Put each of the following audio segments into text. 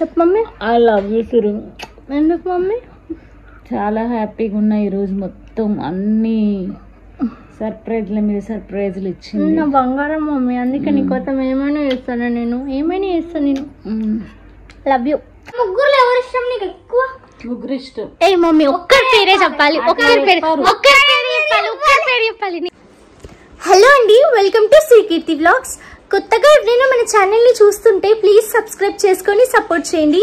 చెప్పు mummy. I love you Suru. ఎందుకు mummy? చాలా హ్యాపీగా ఉన్నా ఈరోజు. మొత్తం అన్ని సర్ప్రైజ్ల మీద సర్ప్రైజ్లు ఇచ్చింది. నా బంగారం మమ్మీ, అందుకే నీకోసం ఏమైనా చేస్తాను నేను. Love you. ముగ్గురు ఎవరు ఇష్టం నీకు ఎక్కువ? ముగ్గురు ఇష్టం. ఏ మమ్మీ, ఒక్కరి పేరే చెప్పాలి. ఒక్కరి పేరు చెప్పాలి. హలో అండి, వెల్కమ్ టు శ్రీకీర్తి వ్లాగ్స్. కొత్తగా ఎవరైనా మన ఛానల్ని చూస్తుంటే ప్లీజ్ సబ్స్క్రైబ్ చేసుకొని సపోర్ట్ చేయండి.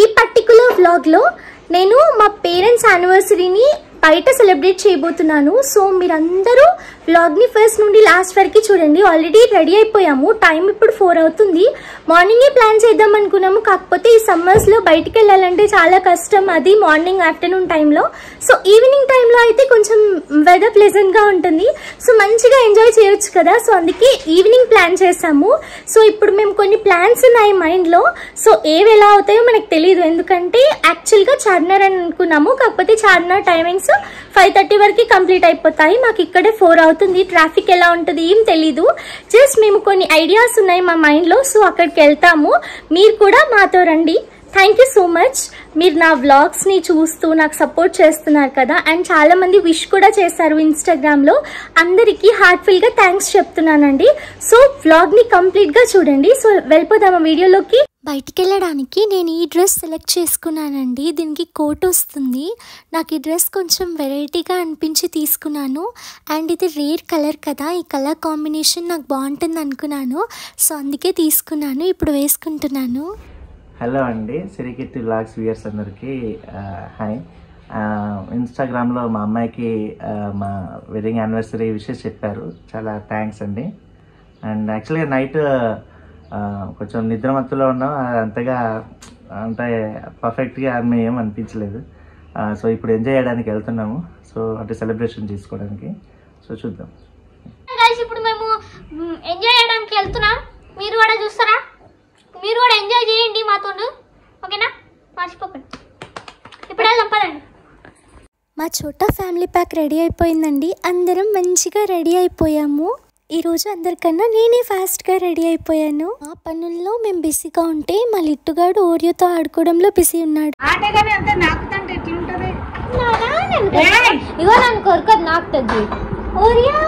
ఈ పర్టికులర్ వ్లాగ్లో నేను మా పేరెంట్స్ యానివర్సరీని బయట సెలబ్రేట్ చేయబోతున్నాను. సో మీరందరూ వ్లాగ్ని ఫస్ట్ నుండి లాస్ట్ వరకు చూడండి. ఆల్రెడీ రెడీ అయిపోయాము. టైం ఇప్పుడు 4 అవుతుంది. మార్నింగే ప్లాన్ చేద్దాం అనుకున్నాము, కాకపోతే ఈ సమ్మర్స్లో బయటికి వెళ్ళాలంటే చాలా కష్టం, అది మార్నింగ్ ఆఫ్టర్నూన్ టైంలో. సో ఈవినింగ్ టైంలో అయితే కొంచెం వెదర్ ప్లెజెంట్గా ఉంటుంది, సో మంచిగా ఎంజాయ్ చేయొచ్చు కదా. సో అందుకే ఈవినింగ్ ప్లాన్ చేసాము. సో ఇప్పుడు మేము కొన్ని ప్లాన్స్ ఉన్నాయి మైండ్లో. సో ఏవి ఎలా అవుతాయో మనకు తెలియదు, ఎందుకంటే యాక్చువల్గా చార్మినార్ అని అనుకున్నాము, కాకపోతే చార్మినార్ టైమింగ్స్ 5:30 వరకు కంప్లీట్ అయిపోతాయి. మాకు ఇక్కడే 4 అవుతుంది. ట్రాఫిక్ ఎలా ఉంటుంది ఏం తెలీదు. జస్ట్ మేము కొన్ని ఐడియాస్ ఉన్నాయి మా మైండ్లో, సో అక్కడికి వెళ్తాము. మీరు కూడా మాతో రండి. Thank you so much. మీరు నా వ్లాగ్స్ని చూస్తూ నాకు సపోర్ట్ చేస్తున్నారు కదా, అండ్ చాలా మంది విష్ కూడా చేశారు ఇన్స్టాగ్రామ్లో. అందరికీ హార్ట్ఫుల్గా థ్యాంక్స్ చెప్తున్నానండి. సో వ్లాగ్ని కంప్లీట్గా చూడండి. సో వెళ్ళిపోదామా వీడియోలోకి. బయటికి వెళ్ళడానికి నేను ఈ డ్రెస్ సెలెక్ట్ చేసుకున్నానండి. దీనికి కోట్ వస్తుంది. నాకు ఈ డ్రెస్ కొంచెం వెరైటీగా అనిపించి తీసుకున్నాను, అండ్ ఇది రేర్ కలర్ కదా, ఈ కలర్ కాంబినేషన్ నాకు బాగుంటుంది అనుకున్నాను. సో అందుకే తీసుకున్నాను, ఇప్పుడు వేసుకుంటున్నాను. హలో అండి, శ్రీకీర్తి వ్లాగ్స్ వ్యూయర్స్ అందరికీ హాయ్. ఇన్స్టాగ్రామ్లో మా అమ్మాయికి మా వెడ్డింగ్ యానివర్సరీ విషెస్ చెప్పారు, చాలా థ్యాంక్స్ అండి. అండ్ యాక్చువల్గా నైట్ కొంచెం నిద్రమత్తులో ఉన్నాం, అంతగా అంటే పర్ఫెక్ట్గా మేము ఏం అనిపించలేదు. సో ఇప్పుడు ఎంజాయ్ చేయడానికి వెళ్తున్నాము, సో అంటే సెలబ్రేషన్ చేసుకోవడానికి. సో చూద్దాం. ఇప్పుడు మేము ఎంజాయ్ చేయడానికి వెళ్తున్నాం. మీరు కూడా చూస్తారా? మీరు కూడా ఎంజాయ్ చేయండి మాతో, ఓకేనా? మర్చిపోకండి. ఇప్పుడు వెళ్దాం పదండి. మా చోట ఫ్యామిలీ ప్యాక్ రెడీ అయిపోయిందండి. అందరం మంచిగా రెడీ అయిపోయాము. ఈరోజు అందరికన్నా నేనే ఫాస్ట్గా రెడీ అయిపోయాను. మా పనుల్లో మేము బిజీగా ఉంటే మా లిట్టుగాడు ఓరియోతో ఆడుకోవడంలో బిజీ ఉన్నాడు. ఇగో నన్ను కొరకదు, నాకుతుంది ఓరియో.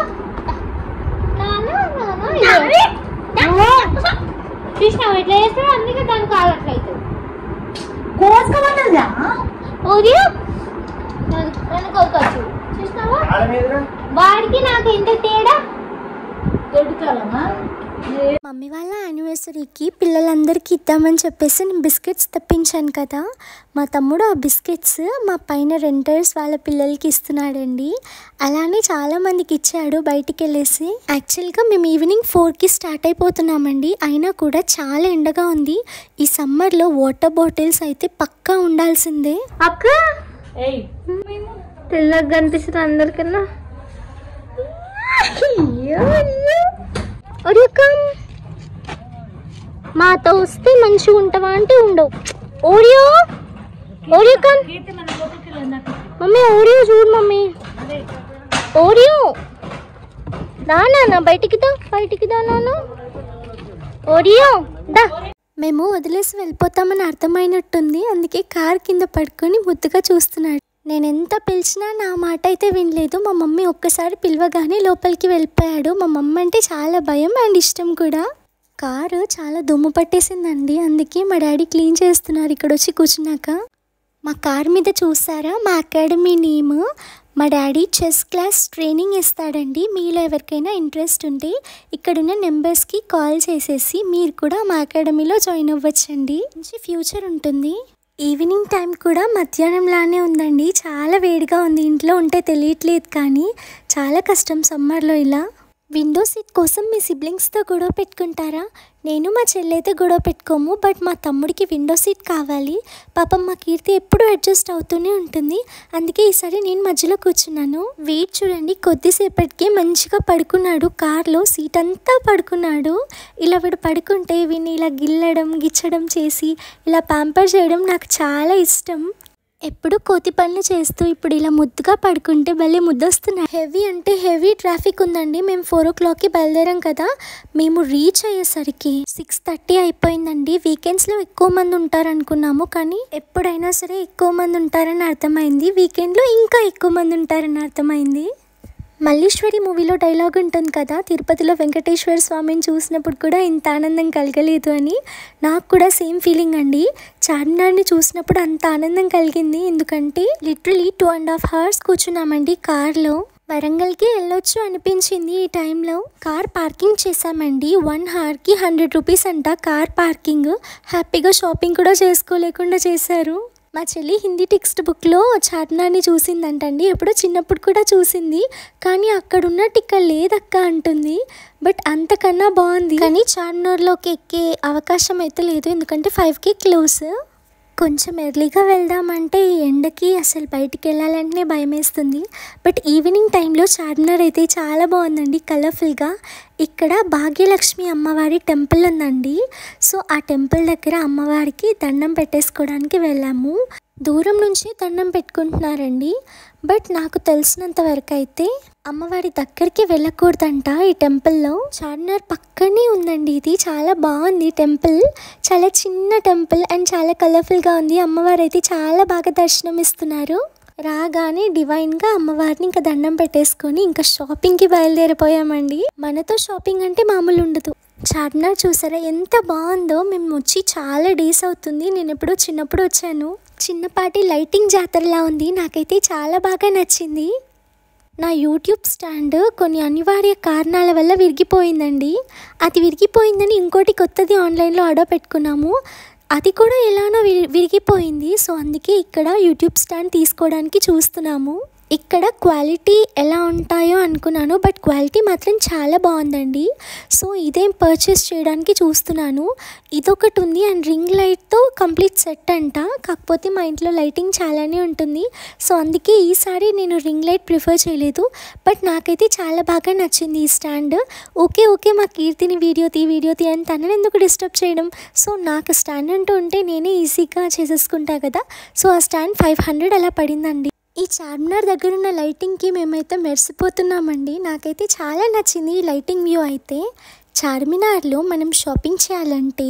చూసినావు ఎట్లా చేస్తాడు, అందుకే దానికి ఆగట్లయితే ఓరియో నన్ను కొరకచ్చు. చూసినావా వాడికి నాకు ఎంత తేడా. మమ్మీ వాళ్ళ యానివర్సరీకి పిల్లలందరికీ ఇద్దామని చెప్పేసి నేను బిస్కెట్స్ తెప్పించాను కదా. మా తమ్ముడు ఆ బిస్కెట్స్ మా పైన రెంటర్స్ వాళ్ళ పిల్లలకి ఇస్తున్నాడండి. అలానే చాలామందికి ఇచ్చాడు బయటికి వెళ్ళేసి. యాక్చువల్గా మేము ఈవినింగ్ 4కి స్టార్ట్ అయిపోతున్నామండి. అయినా కూడా చాలా ఎండగా ఉంది. ఈ సమ్మర్లో వాటర్ బాటిల్స్ అయితే పక్కా ఉండాల్సిందే. అక్క తెల్లగా కనిపిస్తుంది అందరికన్నా. మాతో వస్తే మంచిగా ఉంటావా అంటే ఉండవు. Oreo Oreo come mummy, Oreo చూడు మమ్మీ. ఓరియో దా నాన్న, బయటికి దా నాన్న. ఓరియో దా. మేము వదిలేసి వెళ్ళిపోతామని అర్థమైనట్టుంది, అందుకే కార్ కింద పడుకొని ముద్దుగా చూస్తున్నాడు. నేను ఎంత పిలిచినా నా మాట అయితే వినలేదు. మా మమ్మీ ఒక్కసారి పిలవగానే లోపలికి వెళ్ళిపోయాడు. మా మమ్మీ అంటే చాలా భయం అండ్ ఇష్టం కూడా. కారు చాలా దుమ్ము పట్టేసిందండి, అందుకే మా డాడీ క్లీన్ చేస్తున్నారు ఇక్కడ వచ్చి కూర్చున్నాక. మా కార్ మీద చూసారా మా అకాడమీ నేమ్. మా డాడీ చెస్ క్లాస్ ట్రైనింగ్ ఇస్తాడండి. మీలో ఎవరికైనా ఇంట్రెస్ట్ ఉంటే ఇక్కడున్న నెంబర్స్కి కాల్ చేసేసి మీరు కూడా మా అకాడమీలో జాయిన్ అవ్వచ్చండి. మంచి ఫ్యూచర్ ఉంటుంది. ఈవినింగ్ టైం కూడా మధ్యాహ్నంలానే ఉందండి. చాలా వేడిగా ఉంది. ఇంట్లో ఉంటే తెలియట్లేదు, కానీ చాలా కష్టం సమ్మర్లో ఇలా. విండో సీట్ కోసం మీ సిబ్లింగ్స్తో గొడవ పెట్టుకుంటారా? నేను మా చెల్లి అయితే గొడవ పెట్టుకోము, బట్ మా తమ్ముడికి విండో సీట్ కావాలి. పాపం మా కీర్తి ఎప్పుడు అడ్జస్ట్ అవుతూనే ఉంటుంది, అందుకే ఈసారి నేను మధ్యలో కూర్చున్నాను. వెయిట్ చూడండి, కొద్దిసేపటికి మంచిగా పడుకున్నాడు. కార్లో సీట్ అంతా పడుకున్నాడు. ఇలా వీడు పడుకుంటే వీడిని ఇలా గిల్లడం గిచ్చడం చేసి ఇలా ప్యాంపర్ చేయడం నాకు చాలా ఇష్టం. ఎప్పుడు కోతి పనులు చేస్తూ ఇప్పుడు ఇలా ముద్దుగా పడుకుంటే భలే ముద్దొస్తున్నాయి. హెవీ అంటే హెవీ ట్రాఫిక్ ఉందండి. మేము 4 o'clockకి బయలుదేరాం కదా, మేము రీచ్ అయ్యేసరికి 6:30 అయిపోయిందండి. వీకెండ్స్లో ఎక్కువ మంది ఉంటారనుకున్నాము, కానీ ఎప్పుడైనా సరే ఎక్కువ మంది ఉంటారని అర్థమైంది. వీకెండ్లో ఇంకా ఎక్కువ మంది ఉంటారని అర్థమైంది. మల్లీశ్వరి మూవీలో డైలాగ్ ఉంటుంది కదా, తిరుపతిలో వెంకటేశ్వర స్వామిని చూసినప్పుడు కూడా ఇంత ఆనందం కలగలేదు అని. నాకు కూడా సేమ్ ఫీలింగ్ అండి. చార్మినార్ని చూసినప్పుడు అంత ఆనందం కలిగింది. ఎందుకంటే లిటరలీ 2.5 hours కూర్చున్నామండి కార్లో. వరంగల్కి వెళ్ళొచ్చు అనిపించింది ఈ టైంలో. కార్ పార్కింగ్ చేసామండి. 1 hourకి 100 rupees అంట కార్ పార్కింగ్. హ్యాపీగా షాపింగ్ కూడా చేసుకోలేకుండా చేశారు. మా చెల్లి హిందీ టెక్స్ట్ బుక్లో చార్మినార్ని చూసిందంటండి. ఎప్పుడో చిన్నప్పుడు కూడా చూసింది, కానీ అక్కడ ఉన్నట్టు ఇక్కడ లేదక్క అంటుంది. బట్ అంతకన్నా బాగుంది. కానీ చార్మినార్లోకి ఎక్కే అవకాశం అయితే లేదు, ఎందుకంటే 5కి క్లోజ్. కొంచెం ఎర్లీగా వెళ్దామంటే ఈ ఎండకి అసలు బయటికి వెళ్ళాలంటేనే భయం వేస్తుంది. బట్ ఈవినింగ్ టైంలో చార్మినార్ అయితే చాలా బాగుందండి, కలర్ఫుల్గా. ఇక్కడ భాగ్యలక్ష్మి అమ్మవారి టెంపుల్ ఉందండి. సో ఆ టెంపుల్ దగ్గర అమ్మవారికి దండం పెట్టేసుకోవడానికి వెళ్ళాము. దూరం నుంచి దండం పెట్టుకుంటున్నారండి. బట్ నాకు తెలిసినంత వరకు అయితే అమ్మవారి దగ్గరికి వెళ్ళకూడదంట ఈ టెంపుల్లో. చార్మినార్ పక్కనే ఉందండి ఇది. చాలా బాగుంది టెంపుల్, చాలా చిన్న టెంపుల్ అండ్ చాలా కలర్ఫుల్గా ఉంది. అమ్మవారు అయితే చాలా బాగా దర్శనం ఇస్తున్నారు. రాగానే డివైన్గా అమ్మవారిని ఇంకా దండం పెట్టేసుకొని ఇంకా షాపింగ్కి బయలుదేరిపోయామండి. మనతో షాపింగ్ అంటే మామూలు ఉండదు. చార్మినార్ చూసారా ఎంత బాగుందో. మేము వచ్చి చాలా డేస్ అవుతుంది. నేను ఎప్పుడో చిన్నప్పుడు వచ్చాను. చిన్నపాటి లైటింగ్ జాతరలా ఉంది. నాకైతే చాలా బాగా నచ్చింది. నా యూట్యూబ్ స్టాండ్ కొన్ని అనివార్య కారణాల వల్ల విరిగిపోయిందండి. అది విరిగిపోయిందని ఇంకోటి కొత్తది ఆన్లైన్లో ఆర్డర్ పెట్టుకున్నాము. అది కూడా ఎలానో విరిగిపోయింది. సో అందుకే ఇక్కడ యూట్యూబ్ స్టాండ్ తీసుకోవడానికి చూస్తున్నాము. ఇక్కడ క్వాలిటీ ఎలా ఉంటాయో అనుకున్నాను, బట్ క్వాలిటీ మాత్రం చాలా బాగుందండి. సో ఇదేం పర్చేస్ చేయడానికి చూస్తున్నాను. ఇదొకటి ఉంది అండ్ రింగ్ లైట్తో కంప్లీట్ సెట్ అంట. కాకపోతే మా ఇంట్లో లైటింగ్ చాలానే ఉంటుంది, సో అందుకే ఈసారి నేను రింగ్ లైట్ ప్రిఫర్ చేయలేదు. బట్ నాకైతే చాలా బాగా నచ్చింది ఈ స్టాండ్. ఓకే మా కీర్తిని వీడియో తీ అని తనని ఎందుకు డిస్టర్బ్ చేయడం. సో నాకు స్టాండ్ అంటూ ఉంటే నేనే ఈజీగా చేసేసుకుంటా కదా. సో ఆ స్టాండ్ 500 అలా పడిందండి. ఈ చార్మినార్ దగ్గర ఉన్న లైటింగ్కి మేమైతే మెరిసిపోతున్నామండి. నాకైతే చాలా నచ్చింది ఈ లైటింగ్ వ్యూ అయితే. చార్మినార్లో మనం షాపింగ్ చేయాలంటే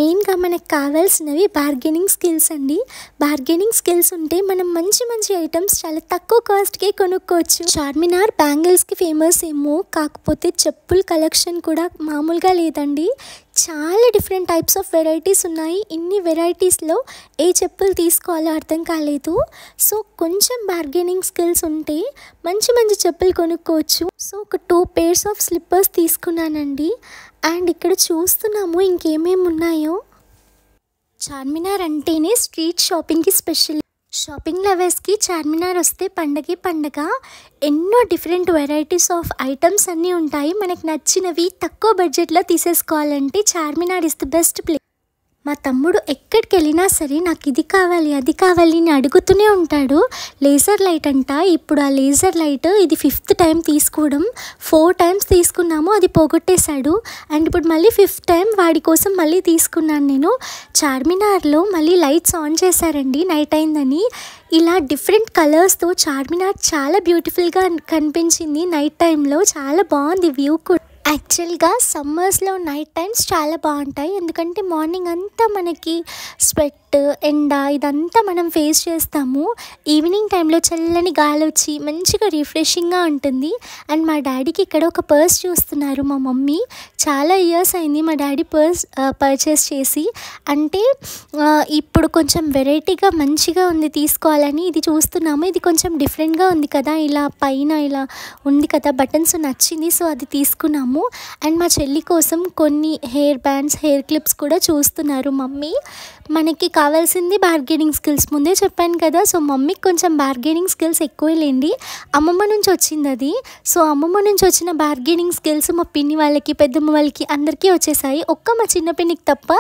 మెయిన్గా మనకు కావాల్సినవి బార్గెనింగ్ స్కిల్స్ అండి. బార్గెనింగ్ స్కిల్స్ ఉంటే మనం మంచి ఐటమ్స్ చాలా తక్కువ కాస్ట్కే కొనుక్కోవచ్చు. చార్మినార్ బ్యాంగిల్స్కి ఫేమస్ ఏమో, కాకపోతే చెప్పుల కలెక్షన్ కూడా మామూలుగా లేదండి. చాలా డిఫరెంట్ టైప్స్ ఆఫ్ వెరైటీస్ ఉన్నాయి. ఇన్ని వెరైటీస్లో ఏ చెప్పులు తీసుకోవాలో అర్థం కాలేదు. సో కొంచెం బార్గెనింగ్ స్కిల్స్ ఉంటే మంచి చెప్పులు కొనుక్కోవచ్చు. సో ఒక 2 pairs ఆఫ్ స్లిప్పర్స్ తీసుకున్నానండి. అండ్ ఇక్కడ చూస్తున్నాము ఇంకేమేమి ఉన్నాయో. చార్మినార్ అంటేనే స్ట్రీట్ షాపింగ్కి స్పెషల్. షాపింగ్ లవర్స్కి చార్మినార్ వస్తే పండగ. ఎన్నో డిఫరెంట్ వెరైటీస్ ఆఫ్ ఐటమ్స్ అన్నీ ఉంటాయి. మనకు నచ్చినవి తక్కువ బడ్జెట్లో తీసేసుకోవాలంటే Charminar is the best place. మా తమ్ముడు ఎక్కడికి వెళ్ళినా సరే నాకు ఇది కావాలి అది కావాలి అని అడుగుతూనే ఉంటాడు. లేజర్ లైట్ అంట. ఇప్పుడు ఆ లేజర్ లైట్ ఇది 5th time తీసుకోవడం. 4 times తీసుకున్నాము, అది పోగొట్టేశాడు. అండ్ ఇప్పుడు మళ్ళీ 5th time వాడి కోసం మళ్ళీ తీసుకున్నాను నేను. చార్మినార్లో మళ్ళీ లైట్స్ ఆన్ చేశారండి నైట్ అయిందని. ఇలా డిఫరెంట్ కలర్స్తో చార్మినార్ చాలా బ్యూటిఫుల్గా కనిపించింది నైట్ టైంలో. చాలా బాగుంది వ్యూ కూడా. యాక్చువల్గా సమ్మర్స్లో నైట్ టైమ్స్ చాలా బాగుంటాయి, ఎందుకంటే మార్నింగ్ అంతా మనకి స్వెట్ ఎండ ఇదంతా మనం ఫేస్ చేస్తాము. ఈవినింగ్ టైంలో చల్లని గాలి వచ్చి మంచిగా రిఫ్రెషింగ్గా ఉంటుంది. అండ్ మా డాడీకి ఇక్కడ ఒక పర్స్ చూస్తున్నారు మా మమ్మీ. చాలా ఇయర్స్ అయింది మా డాడీ పర్చేస్ చేసి. అంటే ఇప్పుడు కొంచెం వెరైటీగా మంచిగా ఉంది తీసుకోవాలని ఇది చూస్తున్నాము. ఇది కొంచెం డిఫరెంట్గా ఉంది కదా, ఇలా పైన ఇలా ఉంది కదా బటన్స్, నచ్చింది. సో అది తీసుకున్నాము. అండ్ మా చెల్లి కోసం కొన్ని హెయిర్ బ్యాండ్స్ హెయిర్ క్లిప్స్ కూడా చూస్తున్నారు మమ్మీ. మనకి కావాల్సింది బార్గెనింగ్ స్కిల్స్, ముందే చెప్పాను కదా. సో మమ్మీకి కొంచెం బార్గెనింగ్ స్కిల్స్ ఎక్కువ లేండి, అమ్మమ్మ నుంచి వచ్చింది అది. సో అమ్మమ్మ నుంచి వచ్చిన బార్గెనింగ్ స్కిల్స్ మా పిన్ని వాళ్ళకి పెద్దమ్మ వాళ్ళకి అందరికీ వచ్చేసాయి. ఒక్క మా చిన్న పిన్నికి తప్ప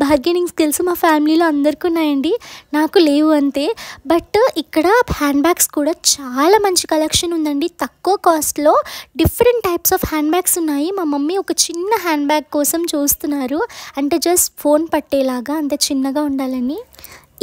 బార్గెనింగ్ స్కిల్స్ మా ఫ్యామిలీలో అందరికీ ఉన్నాయండి, నాకు లేవు అంతే. బట్ ఇక్కడ హ్యాండ్ బ్యాగ్స్ కూడా చాలా మంచి కలెక్షన్ ఉందండి. తక్కువ కాస్ట్లో different types of hand bags ఉన్నాయి. మా మమ్మీ ఒక చిన్న హ్యాండ్ బ్యాగ్ కోసం చూస్తున్నారు, అంటే జస్ట్ ఫోన్ పట్టేలాగా అంత చిన్నగా ఉండాలని.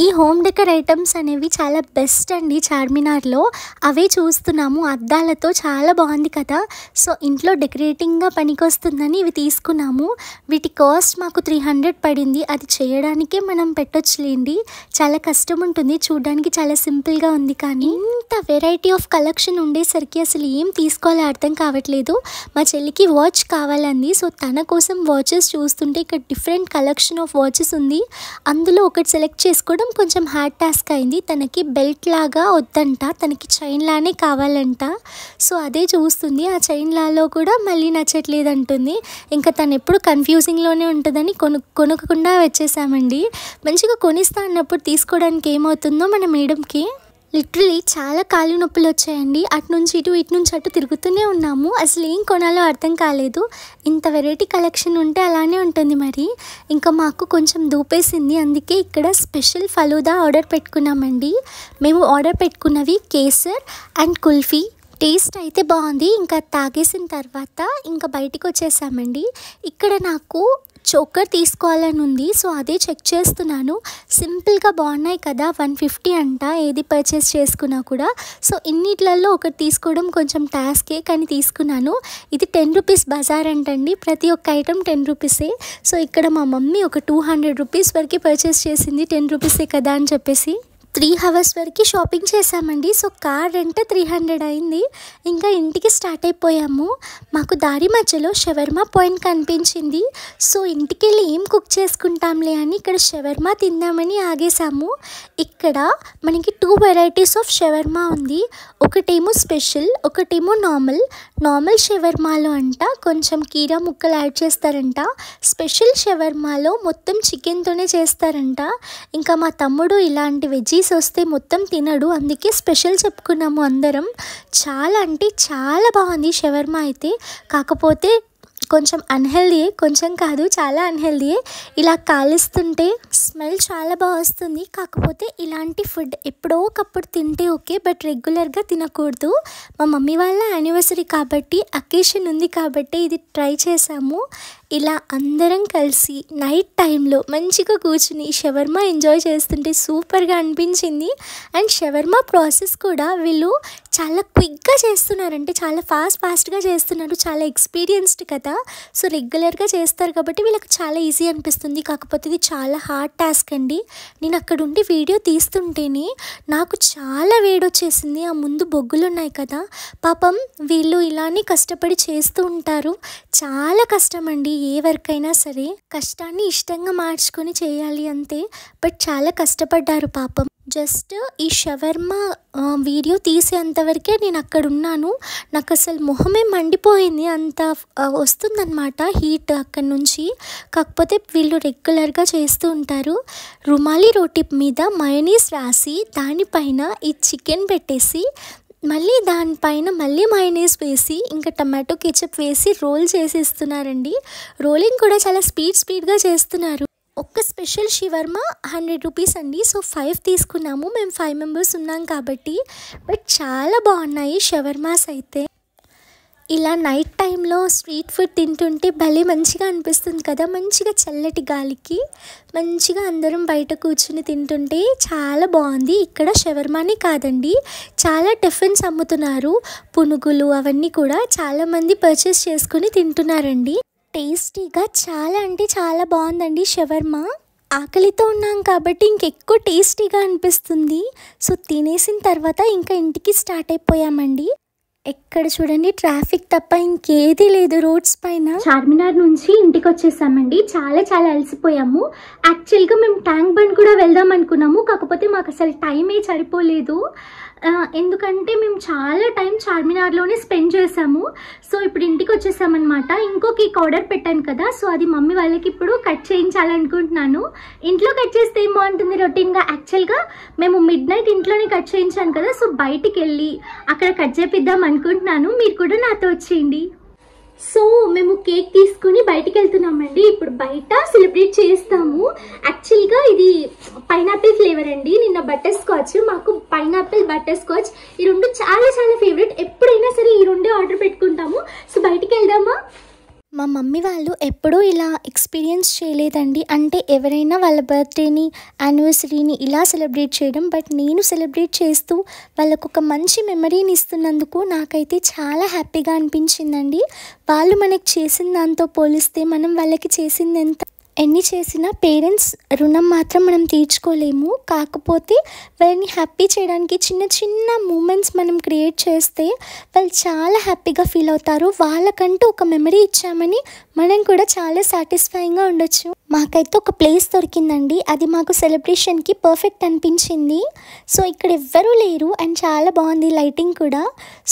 ఈ హోమ్ డెకర్ ఐటమ్స్ అనేవి చాలా బెస్ట్ అండి చార్మినార్లో. అవే చూస్తున్నాము అద్దాలతో, చాలా బాగుంది కదా. సో ఇంట్లో డెకరేటింగ్గా పనికొస్తుందని ఇవి తీసుకున్నాము. వీటి కాస్ట్ మాకు 300 పడింది. అది చేయడానికే మనం పెట్టొచ్చులేండి, చాలా కష్టం ఉంటుంది. చూడడానికి చాలా సింపుల్గా ఉంది, కానీ ఇంత వెరైటీ ఆఫ్ కలెక్షన్ ఉండేసరికి అసలు ఏం తీసుకోవాలో అర్థం కావట్లేదు. మా చెల్లికి వాచ్ కావాలంది. సో తన కోసం వాచెస్ చూస్తుంటే ఇక్కడ డిఫరెంట్ కలెక్షన్ ఆఫ్ వాచెస్ ఉంది. అందులో ఒకటి సెలెక్ట్ చేసుకోవడం కొంచెం హార్డ్ టాస్క్ అయింది. తనకి బెల్ట్ లాగా వద్దంట, తనకి చైన్ లానే కావాలంట. సో అదే చూస్తుంది. ఆ చైన్ లాలో కూడా మళ్ళీ నచ్చట్లేదు అంటుంది. ఇంకా తను ఎప్పుడు కన్ఫ్యూజింగ్లోనే ఉంటుందని కొనుక్కుండా వచ్చేసామండి. మంచిగా కొనిస్తా అన్నప్పుడు తీసుకోవడానికి ఏమవుతుందో మన మేడంకి. లిటరలీ చాలా కాళ్ళు నొప్పులు వచ్చాయండి. అటు నుంచి ఇటు, ఇటు నుంచి అటు తిరుగుతూనే ఉన్నాము. అసలు ఏం కొనాలో అర్థం కాలేదు. ఇంత వెరైటీ కలెక్షన్ ఉంటే అలానే ఉంటుంది మరి. ఇంకా మాకు కొంచెం దూపేసింది, అందుకే ఇక్కడ స్పెషల్ ఫలూదా ఆర్డర్ పెట్టుకున్నామండి. మేము ఆర్డర్ పెట్టుకున్నవి కేసర్ అండ్ కుల్ఫీ. టేస్ట్ అయితే బాగుంది. ఇంకా తాగేసిన తర్వాత ఇంకా బయటికి వచ్చేసామండి. ఇక్కడ నాకు చోకర్ తీసుకోవాలని ఉంది. సో అదే చెక్ చేస్తున్నాను. సింపుల్గా బాగున్నాయి కదా, 150 అంట ఏది పర్చేస్ చేసుకున్నా కూడా. సో ఇన్నిట్లలో ఒకటి తీసుకోవడం కొంచెం టాస్కే, కానీ తీసుకున్నాను. ఇది 10 రూపీస్ బజార్ అంటండి. ప్రతి ఒక్క ఐటమ్ 10 రూపీసే. సో ఇక్కడ మా మమ్మీ ఒక 200 రూపీస్ వరకు పర్చేస్ చేసింది, 10 రూపీసే కదా అని చెప్పేసి. 3 hours వరకు షాపింగ్ చేసామండి. సో కార్ రెంట్ 300 అయింది. ఇంకా ఇంటికి స్టార్ట్ అయిపోయాము. మాకు దారి మధ్యలో షవర్మా పాయింట్ కనిపించింది. సో ఇంటికి వెళ్ళి ఏం కుక్ చేసుకుంటాంలే అని ఇక్కడ షవర్మా తిందామని ఆగేసాము. ఇక్కడ మనకి 2 వెరైటీస్ ఆఫ్ షవర్మా ఉంది. ఒకటేమో స్పెషల్, ఒకటేమో నార్మల్ షవర్మాలో అంట కొంచెం కీరా ముక్కలు యాడ్ చేస్తారంట. స్పెషల్ షవర్మాలో మొత్తం చికెన్తోనే చేస్తారంట. ఇంకా మా తమ్ముడు ఇలాంటి వెజ్జీస్ వస్తే మొత్తం తినడు, అందుకే స్పెషల్ చెప్పుకున్నాము అందరం. చాలా అంటే చాలా బాగుంది షవర్మా అయితే. కాకపోతే కొంచెం అన్హెల్దీయే, కొంచెం కాదు చాలా అన్హెల్దీయే. ఇలా కాలుస్తుంటే స్మెల్ చాలా బాగా వస్తుంది. కాకపోతే ఇలాంటి ఫుడ్ ఎప్పుడో ఒకప్పుడు తింటే ఓకే, బట్ రెగ్యులర్గా తినకూడదు. మా మమ్మీ వాళ్ళ యానివర్సరీ కాబట్టి, అకేషన్ ఉంది కాబట్టి ఇది ట్రై చేసాము. ఇలా అందరం కలిసి నైట్ టైంలో మంచిగా కూర్చుని షవర్మా ఎంజాయ్ చేస్తుంటే సూపర్గా అనిపించింది. అండ్ షవర్మా ప్రాసెస్ కూడా వీళ్ళు చాలా క్విక్గా చేస్తున్నారంటే చాలా ఫాస్ట్గా చేస్తున్నారు. చాలా ఎక్స్పీరియన్స్డ్ కదా, సో రెగ్యులర్గా చేస్తారు కాబట్టి వీళ్ళకి చాలా ఈజీ అనిపిస్తుంది. కాకపోతే ఇది చాలా హార్డ్ టాస్క్ అండి. నేను అక్కడ ఉండి వీడియో తీస్తుంటేనే నాకు చాలా వేడొచ్చేసింది. ఆ ముందు బొగ్గులు ఉన్నాయి కదా, పాపం వీళ్ళు ఇలానే కష్టపడి చేస్తూ ఉంటారు. చాలా కష్టం అండి. ఏ వర్క్ అయినా సరే కష్టాన్ని ఇష్టంగా మార్చుకొని చేయాలి అంతే. బట్ చాలా కష్టపడ్డారు పాపం. జస్ట్ ఈ షవర్మా వీడియో తీసేంతవరకే నేను అక్కడ ఉన్నాను. నాకు అసలు మొహమే మండిపోయింది, అంత వస్తుందన్నమాట హీట్ అక్కడి నుంచి. కాకపోతే వీళ్ళు రెగ్యులర్గా చేస్తూ ఉంటారు. రుమాలి రోటీ మీద మయోనీస్ రాసి దానిపైన ఈ చికెన్ పెట్టేసి మళ్ళీ దానిపైన మళ్ళీ మయోనీస్ వేసి ఇంకా టమాటో కెచప్ వేసి రోల్ చేసి ఇస్తున్నారండి. రోలింగ్ కూడా చాలా స్పీడ్గా చేస్తున్నారు. ఒక్క స్పెషల్ షవర్మా 100 రూపీస్ అండి. సో 5 తీసుకున్నాము, మేము 5 మెంబర్స్ ఉన్నాం కాబట్టి. బట్ చాలా బాగున్నాయి షవర్మాస్ అయితే. ఇలా నైట్ టైంలో స్ట్రీట్ ఫుడ్ తింటుంటే భలే మంచిగా అనిపిస్తుంది కదా. మంచిగా చల్లటి గాలికి మంచిగా అందరం బయట కూర్చుని తింటుంటే చాలా బాగుంది. ఇక్కడ షవర్మానే కాదండి, చాలా టిఫిన్స్ అమ్ముతున్నారు. పునుగులు అవన్నీ కూడా చాలామంది పర్చేస్ చేసుకుని తింటున్నారండి. టేస్టీగా చాలా అంటే చాలా బాగుందండి షవర్మా. ఆకలితో ఉన్నాం కాబట్టి ఇంకెక్కువ టేస్టీగా అనిపిస్తుంది. సో తినేసిన తర్వాత ఇంకా ఇంటికి స్టార్ట్ అయిపోయామండి. ఎక్కడ చూడండి ట్రాఫిక్ తప్ప ఇంకేదీ లేదు రోడ్స్ పైన. చార్మినార్ నుంచి ఇంటికి వచ్చేసామండి. చాలా అలసిపోయాము. యాక్చువల్గా మేము ట్యాంక్ బండ్ కూడా వెళ్దాం అనుకున్నాము, కాకపోతే మాకు అసలు టైమే సరిపోలేదు. ఎందుకంటే మేము చాలా టైం చార్మినార్లోనే స్పెండ్ చేసాము. సో ఇప్పుడు ఇంటికి వచ్చేసామన్నమాట. ఇంకో కేక్ ఆర్డర్ పెట్టాను కదా, సో అది మమ్మీ వాళ్ళకి ఇప్పుడు కట్ చేయించాలనుకుంటున్నాను. ఇంట్లో కట్ చేస్తే ఏం బాగుంటుంది రొటీన్గా. యాక్చువల్గా మేము మిడ్నైట్ ఇంట్లోనే కట్ చేయించాను కదా, సో బయటికి వెళ్ళి అక్కడ కట్ చేపిద్దాం అనుకుంటున్నాను. మీరు కూడా నాతో వచ్చేయండి. సో మేము కేక్ తీసుకుని బయటికి వెళ్తున్నామండి. ఇప్పుడు బయట సెలబ్రేట్ చేస్తాము. యాక్చువల్గా ఇది పైనాపిల్ ఫ్లేవర్ అండి. నిన్న బటర్ స్కాచ్, మాకు పైనాపిల్ బటర్ స్కాచ్ ఈ రెండు చాలా ఫేవరెట్. ఎప్పుడైనా సరే ఈ రెండే ఆర్డర్ పెట్టుకుంటాము. సో బయటికి వెళ్దామా? మా మమ్మీ వాళ్ళు ఎప్పుడూ ఇలా ఎక్స్పీరియన్స్ చేయలేదండి. అంటే ఎవరైనా వాళ్ళ బర్త్డేని, యానివర్సరీని ఇలా సెలబ్రేట్ చేయడం. బట్ నేను సెలబ్రేట్ చేస్తూ వాళ్ళకు ఒక మంచి మెమరీని ఇస్తున్నందుకు నాకైతే చాలా హ్యాపీగా అనిపించిందండి. వాళ్ళు మనకి చేసిన దాంతో పోలిస్తే మనం వాళ్ళకి చేసింది ఎన్ని చేసినా పేరెంట్స్ రుణం మాత్రం మనం తీర్చుకోలేము. కాకపోతే వాళ్ళని హ్యాపీ చేయడానికి చిన్న చిన్న మూమెంట్స్ మనం క్రియేట్ చేస్తే వాళ్ళు చాలా హ్యాపీగా ఫీల్ అవుతారు. వాళ్ళకంటూ ఒక మెమరీ ఇచ్చామని మనం కూడా చాలా సాటిస్ఫైయింగ్గా ఉండొచ్చు. మాకైతే ఒక ప్లేస్ దొరికిందండి. అది మాకు సెలబ్రేషన్కి పర్ఫెక్ట్ అనిపించింది. సో ఇక్కడ ఎవ్వరూ లేరు అండ్ చాలా బాగుంది లైటింగ్ కూడా.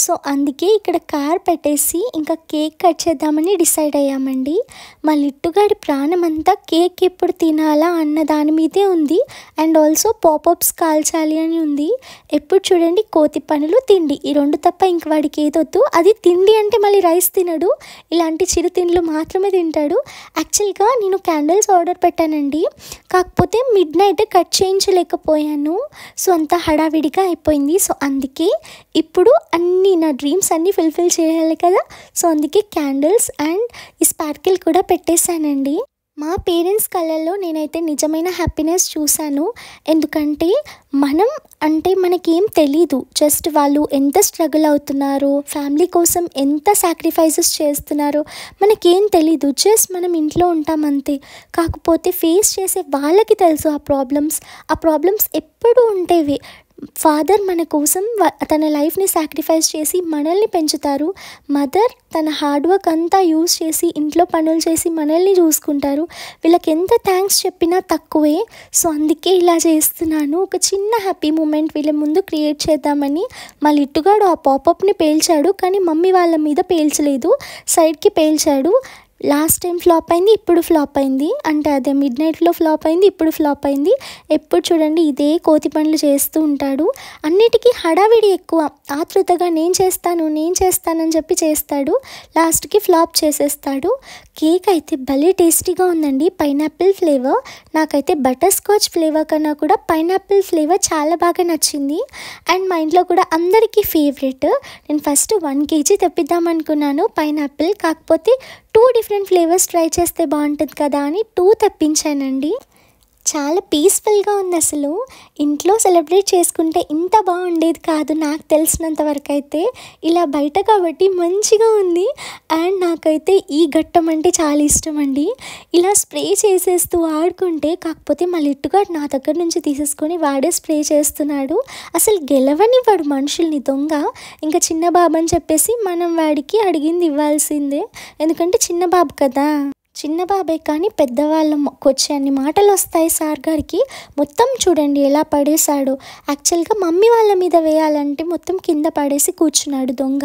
సో అందుకే ఇక్కడ కార్ పెట్టేసి ఇంకా కేక్ కట్ చేద్దామని డిసైడ్ అయ్యామండి. మా లిట్టుగాడి ప్రాణం అంతా కేక్ ఎప్పుడు తినాలా అన్న దాని మీదే ఉంది. అండ్ ఆల్సో పాపప్స్ కాల్చాలి అని ఉంది. ఎప్పుడు చూడండి కోతి పనులు, తిండి, ఈ రెండు తప్ప ఇంక వాడికి ఏదొద్దు. అది తిండి అంటే మళ్ళీ రైస్ తినడు, ఇలాంటి చిరు తిండ్లు మాత్రమే తింటాడు. యాక్చువల్గా నేను క్యాండిల్స్ ఆర్డర్ పెట్టానండి. కాకపోతే మిడ్ నైట్ కట్ చేయించలేకపోయాను. సో అంతా హడావిడిగా అయిపోయింది. సో అందుకే ఇప్పుడు నా డ్రీమ్స్ అన్నీ ఫుల్ఫిల్ చేయాలి కదా. సో అందుకే క్యాండిల్స్ అండ్ ఈ స్పార్కిల్ కూడా పెట్టేశానండి. మా పేరెంట్స్ కళ్ళల్లో నేనైతే నిజమైన హ్యాపీనెస్ చూశాను. ఎందుకంటే మనకేం తెలీదు, జస్ట్ వాళ్ళు ఎంత స్ట్రగుల్ అవుతున్నారో, ఫ్యామిలీ కోసం ఎంత సాక్రిఫైసెస్ చేస్తున్నారో మనకేం తెలీదు. జస్ట్ మనం ఇంట్లో ఉంటాం అంతే. కాకపోతే ఫేస్ చేసే వాళ్ళకి తెలుసు ఆ ప్రాబ్లమ్స్ ఎప్పుడూ ఉండేవి. ఫాదర్ మన కోసం తన లైఫ్ని సాక్రిఫైస్ చేసి మనల్ని పెంచుతారు. మదర్ తన హార్డ్ వర్క్ అంతా యూజ్ చేసి ఇంట్లో పనులు చేసి మనల్ని చూసుకుంటారు. వీళ్ళకి ఎంత థ్యాంక్స్ చెప్పినా తక్కువే. సో అందుకే ఇలా చేస్తున్నాను. ఒక చిన్న హ్యాపీ మూమెంట్ వీళ్ళ ముందు క్రియేట్ చేద్దామని. మా లిట్టుగాడు ఆ పాపప్ని పేల్చాడు, కానీ మమ్మీ వాళ్ళ మీద పేల్చలేదు, సైడ్కి పేల్చాడు. లాస్ట్ టైం ఫ్లాప్ అయింది, ఇప్పుడు ఫ్లాప్ అయింది. అంటే అదే మిడ్ నైట్లో ఫ్లాప్ అయింది, ఇప్పుడు ఫ్లాప్ అయింది. ఎప్పుడు చూడండి ఇదే కోతి పనులు చేస్తూ ఉంటాడు. అన్నిటికీ హడావిడి ఎక్కువ, ఆతృతగా నేను చేస్తానని చెప్పి చేస్తాడు. లాస్ట్కి ఫ్లాప్ చేసేస్తాడు. కేక్ అయితే భలే టేస్టీగా ఉందండి. పైనాపిల్ ఫ్లేవర్, నాకైతే బటర్ స్కాచ్ ఫ్లేవర్ కన్నా కూడా పైనాపిల్ ఫ్లేవర్ చాలా బాగా నచ్చింది. అండ్ మా ఇంట్లో కూడా అందరికీ ఫేవరెట్. నేను ఫస్ట్ 1 kg తెప్పిద్దాం అనుకున్నాను పైనాపిల్. కాకపోతే 2 డిఫరెంట్ ఫ్లేవర్స్ ట్రై చేస్తే బాగుంటుంది కదా అని 2 తెప్పించానండి. చాలా పీస్ఫుల్గా ఉంది. అసలు ఇంట్లో సెలబ్రేట్ చేసుకుంటే ఇంత బాగుండేది కాదు నాకు తెలిసినంత వరకు అయితే. ఇలా బయట కాబట్టి మంచిగా ఉంది. అండ్ నాకైతే ఈ ఘట్టం అంటే చాలా ఇష్టం అండి. ఇలా స్ప్రే చేసేస్తూ ఆడుకుంటే, కాకపోతే మా లిట్టుగాడు నా దగ్గర నుంచి తీసేసుకొని వాడే స్ప్రే చేస్తున్నాడు. అసలు గెలవనివ్వడు మనుషుల్ని, దొంగ. ఇంకా చిన్న బాబు అని చెప్పేసి మనం వాడికి అడిగింది ఇవ్వాల్సిందే. ఎందుకంటే చిన్న బాబు కదా. చిన్న బాబే కానీ పెద్దవాళ్ళకి వచ్చే అన్ని మాటలు వస్తాయి సార్ గారికి. మొత్తం చూడండి ఎలా పడేశాడు. యాక్చువల్గా మమ్మీ వాళ్ళ మీద వేయాలంటే మొత్తం కింద పడేసి కూర్చున్నాడు దొంగ.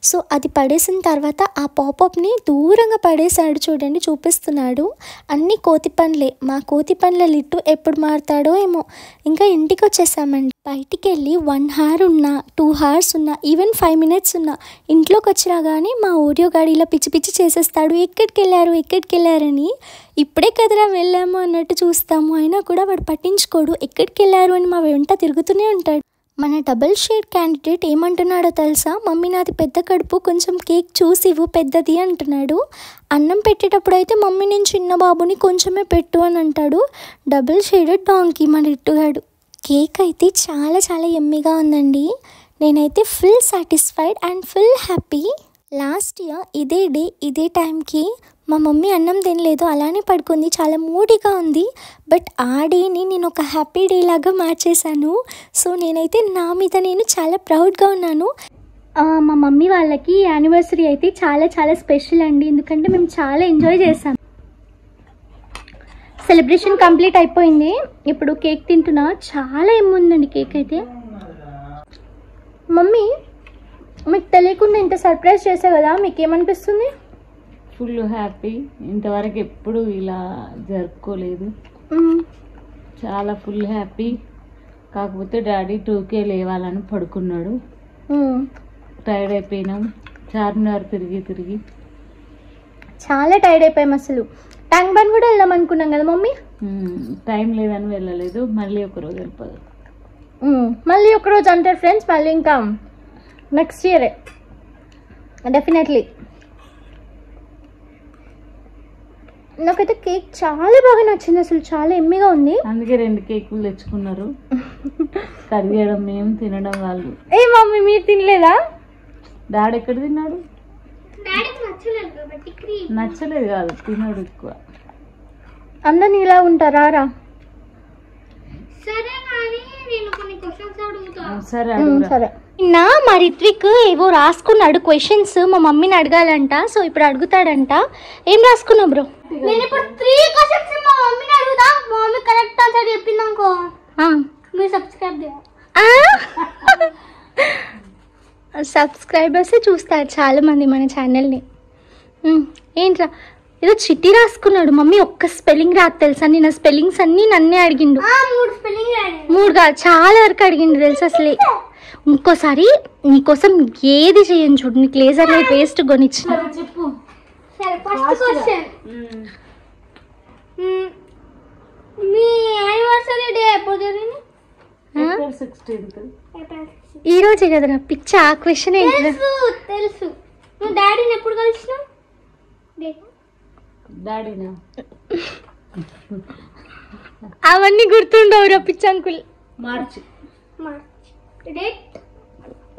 సో అది పడేసిన తర్వాత ఆ పాపప్ని దూరంగా పడేశాడు. చూడండి చూపిస్తున్నాడు. అన్ని కోతి పనులే. మా కోతి పనుల లిట్టు ఎప్పుడు మారుతాడో ఏమో. ఇంకా ఇంటికి వచ్చేసామండి. బయటికి వెళ్ళి 1 hour ఉన్నా, 2 hours ఉన్నా, ఈవెన్ 5 minutes ఉన్నా ఇంట్లోకి వచ్చినా కానీ మా ఓరియో గాడిలో పిచ్చి చేసేస్తాడు. ఎక్కడికి వెళ్ళారని. ఇప్పుడే కదరా వెళ్ళాము అన్నట్టు చూస్తాము, అయినా కూడా వాడు పట్టించుకోడు. ఎక్కడికి వెళ్ళారు అని మా వెంట తిరుగుతూనే ఉంటాడు. మన డబుల్ షేడ్ క్యాండిడేట్ ఏమంటున్నాడో తెలుసా? మమ్మీ నాది పెద్ద కడుపు, కొంచెం కేక్ చూసి ఇవ్వు పెద్దది అంటున్నాడు. అన్నం పెట్టేటప్పుడు అయితే మమ్మీ నేను చిన్న బాబుని కొంచెమే పెట్టు అని అంటాడు. డబుల్ షేడెడ్ డాంకీ మన ఇట్టుగాడు. కేక్ అయితే చాలా చాలా యమ్మీగా ఉందండి. నేనైతే full satisfied and full happy. Last year ఇదే టైంకి మా మమ్మీ అన్నం తినలేదు, అలానే పడుకుంది, చాలా మూడీగా ఉంది. బట్ ఆ డేని నేను ఒక హ్యాపీ డే లాగా మార్చేశాను. సో నేనైతే నా మీద నేను చాలా ప్రౌడ్గా ఉన్నాను. మా మమ్మీ వాళ్ళకి యానివర్సరీ అయితే చాలా చాలా స్పెషల్ అండి. ఎందుకంటే మేము చాలా ఎంజాయ్ చేసాం. సెలబ్రేషన్ కంప్లీట్ అయిపోయింది. ఇప్పుడు కేక్ తింటున్నా. చాలా ఏముందండి కేక్ అయితే. మమ్మీ మీకు తెలియకుండా ఇంత సర్ప్రైజ్ చేసా కదా, మీకు ఏమనిపిస్తుంది? Full happy. ఇంతవరకు ఎప్పుడు ఇలా జరుపుకోలేదు. చాలా ఫుల్ హ్యాపీ. కాకపోతే డాడీ 2K లేవాలని పడుకున్నాడు. టైర్డ్ అయిపోయినాం. చార్మినార్ తిరిగి చాలా టైర్డ్ అయిపోయాం. అసలు ట్యాంక్ బండ్ కూడా వెళ్దాం అనుకున్నాం కదా మమ్మీ. టైం లేదని వెళ్ళలేదు. మళ్ళీ ఒకరోజు వెళ్ళిపోదు. మళ్ళీ ఒకరోజు అంటారు ఫ్రెండ్స్. మళ్ళీ ఇంకా నెక్స్ట్ ఇయరే డెఫినెట్లీ. నాకైతే కేక్ చాలా బాగా నచ్చింది, అసలు చాలా ఎమ్మిగా ఉంది. అందుకే 2 కేకులు తెచ్చుకున్నారు. కట్ చేయడం మేము, తినడం వాళ్ళు. ఏ మమ్మీ మీరు తినలేదా? డాడీ ఎక్కడ తిన్నాడు? నచ్చలేదు కాదు, తిన్నాడు ఎక్కువ. అందరిని ఇలా ఉంటారా రా? సరే సరే. నిన్న మా రిత్విక్ ఏవో రాసుకున్నాడు క్వశ్చన్స్, మా మమ్మీని అడగాలంట. సో ఇప్పుడు అడుగుతాడంట. ఏం రాసుకున్నావు బ్రో? నేను ఇప్పుడు 3 క్వశ్చన్స్ మా మమ్మీని అడుగుతా. మా మమ్మీ కరెక్ట్ ఆన్సర్ చెప్పిందనుకో మీరు సబ్స్క్రైబ్ చేయాలి. సబ్స్క్రైబర్స్ చూస్తారు చాలా మంది మన ఛానల్ని. ఏంట్రా ఏదో చిట్టి రాసుకున్నాడు. మమ్మీ ఒక్క స్పెల్లింగ్ రాదు తెలుసా? నేను స్పెల్లింగ్స్ అన్నీ నన్నే అడిగిండు. 3 స్పెల్లింగ్ 3 కాదు, చాలా వరకు అడిగిండు తెలుసు. అసలే ఇంకోసారి నీకోసం ఏది చేయను చూడు, నీకు లేజర్ లైట్ వేస్ట్ కొనిచ్చిన. చెప్పు. సరే ఫస్ట్ క్వశ్చన్, మీ యానివర్సరీ డే ఎప్పుడు జరిగింది? April 16th. ఈ రోజే కదరా పిచ్చ. ఆ క్వశ్చన్ ఏంటి? తెలుసు. నువ్వు డాడీని ఎప్పుడు కలిసినావు? డాడీనా? అవన్నీ గుర్తుండవురా పిచ్చ అంకుల్. మార్చి.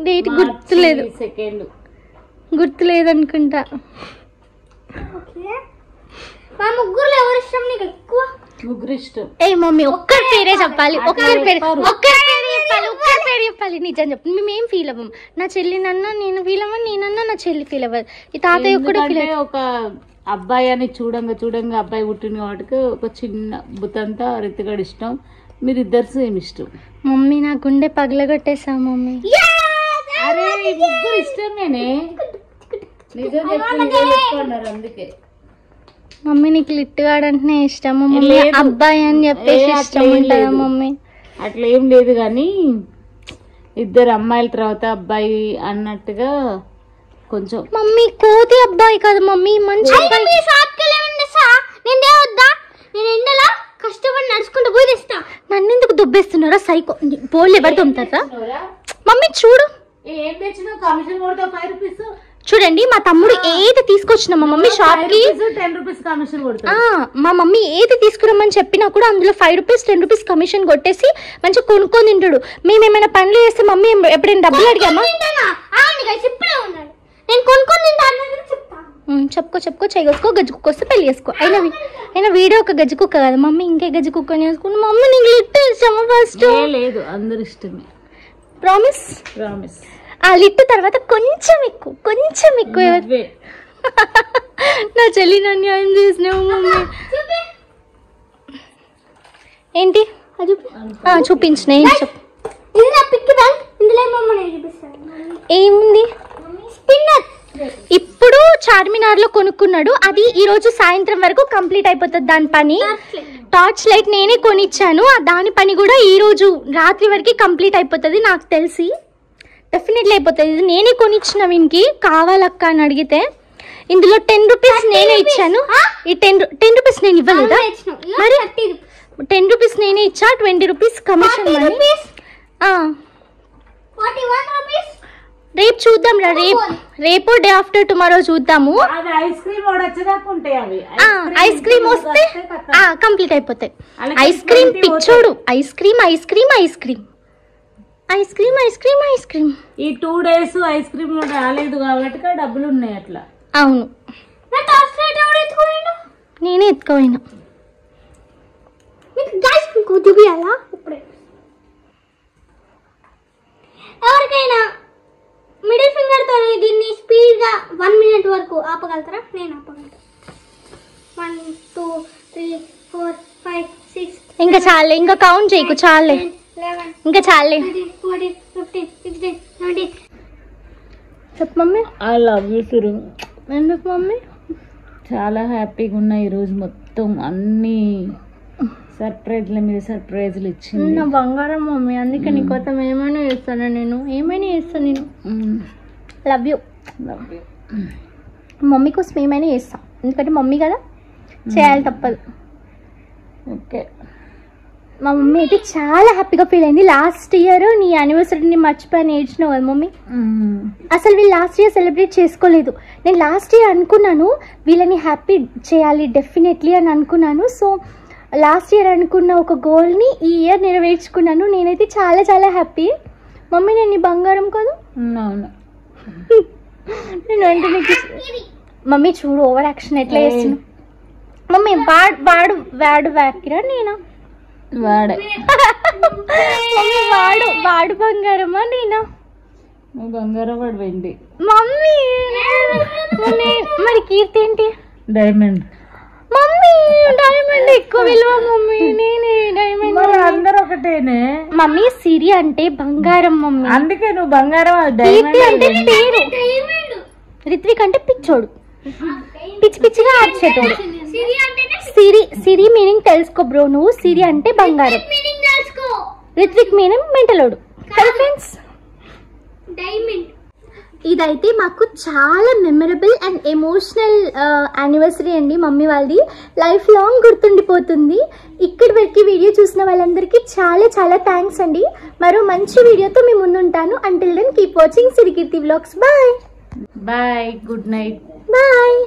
డేట్ గుర్తులేదు, 2nd. గుర్తులేదు అనుకుంటా. మా ముగ్గురులో ఎవరు ఇష్టం నీకు ఎక్కువ? ముగ్గురు ఇష్టం. ఏ మమ్మీ ఒక్కరి పేరే చెప్పాలి, ఒక్కరి పేరు చెప్పాలి. నిజం చెప్పు, మేమేం ఫీల్ అవ్వం. నా చెల్లినన్నా నేను ఫీల్ అవ్వను, నేనన్నా నా చెల్లి ఫీల్ అవ్వదు. ఈ తాతయ్య కూడా ఫీల్ అవ్వదు. ఒక అబ్బాయి అని చూడంగా అబ్బాయి పుట్టిన కాబట్టి ఒక చిన్న బుతంతా రితిగడు ఇష్టం. మీరిద్దరు సేమ్ ఇష్టం. మమ్మీ నా గుండె పగలగొట్టేసా మమ్మీ. అరే ముగ్గురు ఇష్టమేనే, నిజం చెప్పుకున్నారు. అందుకే మమ్మీ నీకు లిట్టుగాడంటేనే ఇష్టం మమ్మీ, అబ్బాయి అని చెప్పేసి ఇష్టం ఉంటుందా మమ్మీ? అట్లా ఏం లేదు కానీ ఇద్దరు అమ్మాయిల తర్వాత అబ్బాయి అన్నట్టుగా కొంచెం. మమ్మీ కోతి అబ్బాయి కదా మమ్మీ, మంచి అబ్బాయి. నేను ఎండలా కష్టపడి నడుచుకుంటూ పోయి తెస్తా. నన్ను ఎందుకు దుబ్బేస్తున్నారా సైకో? బోళ్ళు ఎవరు దొమ్ముతారా మమ్మీ? చూడు ఏం తెచ్చినా కమిషన్ కొడతా 5 రూపీస్. చూడండి మా తమ్ముడు ఏది తీసుకొచ్చినా మా మమ్మీ షాప్ కి 10 రూపీస్ కమిషన్ కొడతా. మా మమ్మీ ఏది తీసుకురమ్మని చెప్పినా కూడా అందులో 5 రూపీస్ 10 రూపీస్ కమిషన్ కొట్టేసి మంచిగా కొనుక్కొని తింటాడు. మేమేమైనా పనులు చేస్తే మమ్మీ ఎప్పుడైనా డబ్బులు అడిగామా? నేను కొనుక్కొని చెప్పుకో చేయగోసుకో, గజ్జి కుక్క వస్తే పెళ్లి చేసుకో. అయినా వీడియో ఒక గజ్జి కుక్క కదా మమ్మీ, ఇంకే గజ్జి కుక్కని వేసుకుని. మమ్మీ నీకు లిట్టు ఇష్టమా ఫస్ట్? లేదు అందరు ఇష్టమే. ప్రామిస్? ప్రామిస్. ఆ లిట్టు తర్వాత కొంచెం ఎక్కువ. నా చెల్లిని అన్యాయం చేసినావు మమ్మీ. ఏంటి చూపించిన? ఏం చెప్పు. ఇది నా పిక్ బ్యాంక్, ఇందులో మమ్మల్ని చూపిస్తాను. ఏముంది? స్పిన్నర్. ఇప్పుడు చార్మినార్ లో కొనుక్కున్నాడు. అది ఈ రోజు సాయంత్రం వరకు కంప్లీట్ అయిపోతుంది దాని పని. టార్చ్ లైట్ నేనే కొనిచ్చాను, దాని పని కూడా ఈ రోజు రాత్రి వరకు కంప్లీట్ అయిపోతుంది నాకు తెలిసి. డెఫినెట్లీ అయిపోతుంది. ఇది నేనే కొనిచ్చిన వీనికి, కావాలక్క అని అడిగితే. ఇందులో 10 రూపీస్ నేనే ఇచ్చాను. ఈ 10 రూపీస్ నేను ఇవ్వలేదా? మరి 10 రూపీస్ నేనే ఇచ్చా, 20 రూపీస్ కమిషన్ మనీ. రేపు చూద్దాం రా, రేపు డే ఆఫ్టర్ టుమారో చూద్దాము. ఐస్ క్రీమ్ వస్తే కంప్లీట్ అయిపోతాయి. ఐస్ క్రీమ్ పిచ్చోడు. ఐస్ క్రీమ్ ఈ 2 days ఐస్ క్రీమ్ రాలేదు కాబట్టి డబ్బులు ఉన్నాయి అట్లా. అవును నేనే ఎత్తుకోపోయినా. ఎవరికైనా మిడిల్ ఫింగర్ తో దీన్ని స్పీడ్ గా 1 minute వరకు ఆపగలుగుతారా? నేను ఆపగలుగుతా. 1 2 3 4 5 6. ఇంకా చాలే, ఇంకా కౌంట్ చేయకు, చాలే 11 ఇంకా చాలే. 14 15 16 17. చెప్పు mummy. I love you Suru. ఎందుకు మమ్మీ? చాలా హ్యాపీగా ఉన్నా ఈరోజు. మొత్తం అన్ని సర్ప్రైజ్ల మీద సర్ప్రైజ్లు ఇచ్చింది. నా బంగారం మమ్మీ, అందుకే నీకోసం ఏమైనా చేస్తాను నేను. Love you. మమ్మీ కోసం ఏమైనా చేస్తా, ఎందుకంటే మమ్మీ కదా, చేయాలి తప్పదు. ఓకే మా మమ్మీ అయితే చాలా హ్యాపీగా ఫీల్ అయింది. లాస్ట్ ఇయర్ నీ యానివర్సరీని మర్చిపోయి ఏడ్చినావు కదా మమ్మీ. అసలు వీళ్ళు లాస్ట్ ఇయర్ సెలబ్రేట్ చేసుకోలేదు. నేను లాస్ట్ ఇయర్ అనుకున్నాను వీళ్ళని హ్యాపీ చేయాలి డెఫినెట్లీ అని అనుకున్నాను. సో లాస్ట్ ఇయర్ అనుకున్న ఒక గోల్ని ఈ ఇయర్ నెరవేర్చుకున్నాను. నేనైతే చాలా చాలా హ్యాపీ. మమ్మీ నేను నీ బంగారం కదా. అవును నేను అంటే నీకు మమ్మీ చూడు ఓవర్ యాక్షన్ ఎట్లా చేస్తున్నావు. మమ్మీ వాడు వ్యాకిరా నేనా వాడే మమ్మీ వాడు బంగారమా నేనా? బంగారం వాడు వెండి. మమ్మీ మరి కీర్తి ఏంటి? డైమండ్. మమ్మీ డైమండ్ ఎక్కువ విలువ మమ్మీ. నేనే డైమండ్. అందరు ఒకటేనే మమ్మీ సిరి అంటే బంగారం మమ్మీ. అందుకే నువ్వు బంగారం. కీర్తి అంటే పేరు. రిత్విక్ అంటే పిచ్చోడు, పిచ్చి పిచ్చిగా ఆర్చేటోడు. సిరి మీనింగ్ తెలుసుకో బ్రో నువ్వు. సిరి అంటే బంగారం, రిత్విక్ మీనింగ్ మెంటలోడు. ఫ్రెండ్స్ ఇదైతే మాకు చాలా మెమరబుల్ అండ్ ఎమోషనల్ యానివర్సరీ అండి మమ్మీ వాళ్ళది. లైఫ్ లాంగ్ గుర్తుండిపోతుంది. ఇక్కడి వరకు వీడియో చూసిన వాళ్ళందరికీ చాలా చాలా థ్యాంక్స్ అండి. మరో మంచి వీడియోతో మీ ముందుంటాను. Until then keep watching Sirikeerthi vlogs. Bye bye. Good night. Bye.